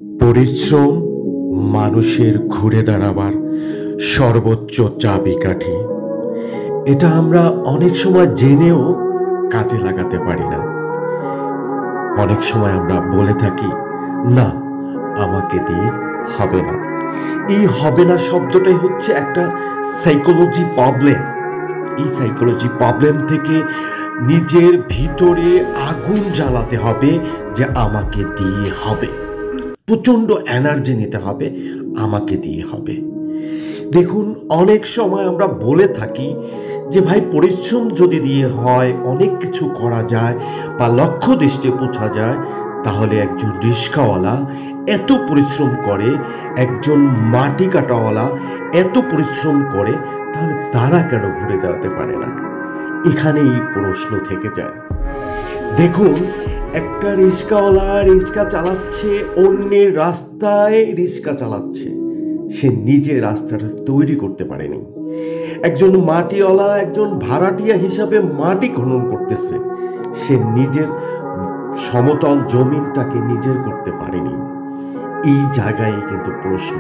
পরিশ্রম মানুষের ঘুরে দাঁড়াবার সর্বোচ্চ চাবিকাঠি। এটা আমরা অনেক সময় জেনেও কাজে লাগাতে পারি না। অনেক সময় আমরা বলে থাকি, না, আমাকে দিয়ে হবে না। এই হবে না শব্দটাই হচ্ছে একটা সাইকোলজি প্রবলেম। এই সাইকোলজি প্রবলেম থেকে নিজের ভিতরে আগুন জ্বালাতে হবে যে আমাকে দিয়ে হবে। প্রচণ্ড এনার্জি নিতে হবে, আমাকে দিয়ে হবে। দেখুন, অনেক সময় আমরা বলে থাকি যে ভাই, পরিশ্রম যদি দিয়ে হয়, অনেক কিছু করা যায় বা লক্ষ্য দৃষ্টে পৌঁছা যায়, তাহলে একজন রিক্সাওয়ালা এত পরিশ্রম করে, একজন মাটি কাটাওয়ালা এত পরিশ্রম করে, তাহলে তারা কেন ঘুরে দাঁড়াতে পারে না? এখানেই প্রশ্ন থেকে যায়। দেখুন, একটা রিক্সাওয়ালা রিক্সা চালাচ্ছে, অন্যের রাস্তায় রিক্সা চালাচ্ছে, সে নিজে রাস্তাটা তৈরি করতে পারেনি। একজন মাটিওয়ালা একজন ভাড়াটিয়া হিসাবে মাটি খনন করতেছে, সে নিজের সমতল জমিনটাকে নিজের করতে পারেনি। এই জায়গায় কিন্তু প্রশ্ন।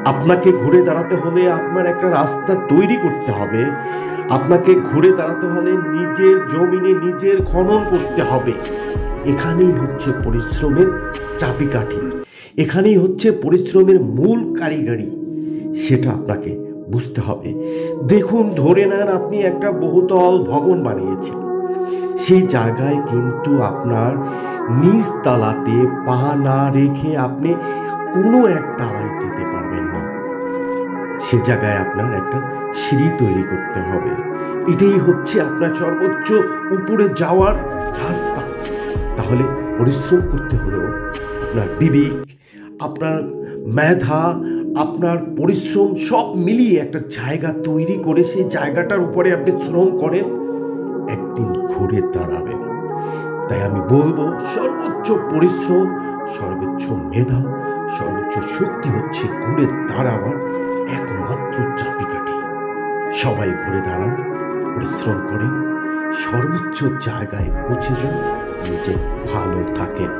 আপনাকে ঘুরে দাঁড়াতে হলে আপনার একটা রাস্তা তৈরি করতে হবে, আপনাকে ঘুরে দাঁড়াতে হলে নিজের জমিনে নিজের খনন করতে হবে। এখানেই হচ্ছে পরিশ্রমের চাবিকাঠি, এখানেই হচ্ছে পরিশ্রমের মূল কারিগরি। সেটা আপনাকে বুঝতে হবে। দেখুন, ধরে নেন আপনি একটা বহুতল ভবন বানিয়েছেন, সেই জায়গায় কিন্তু আপনার নিচ তালাতে পা না রেখে আপনি কোনো এক তালায় যেতে পারবেন না। সে জায়গায় আপনার একটা সিঁড়ি তৈরি করতে হবে। এটাই হচ্ছে আপনার সর্বোচ্চ উপরে যাওয়ার রাস্তা। তাহলে পরিশ্রম করতে হলেও আপনার বিবেক, আপনার মেধা, আপনার পরিশ্রম সব মিলিয়ে একটা জায়গা তৈরি করে সেই জায়গাটার উপরে আপনি শ্রম করেন, একদিন ঘুরে দাঁড়াবেন। তাই আমি বলবো, সর্বোচ্চ পরিশ্রম, সর্বোচ্চ মেধা, সর্বোচ্চ শক্তি হচ্ছে ঘুরে দাঁড়াবার একমাত্র চাবিকাঠি। সবাই ঘুরে দাঁড়ান, পরিশ্রম করেন, সর্বোচ্চ জায়গায় পৌঁছে যান, নিজে ভালো থাকেন।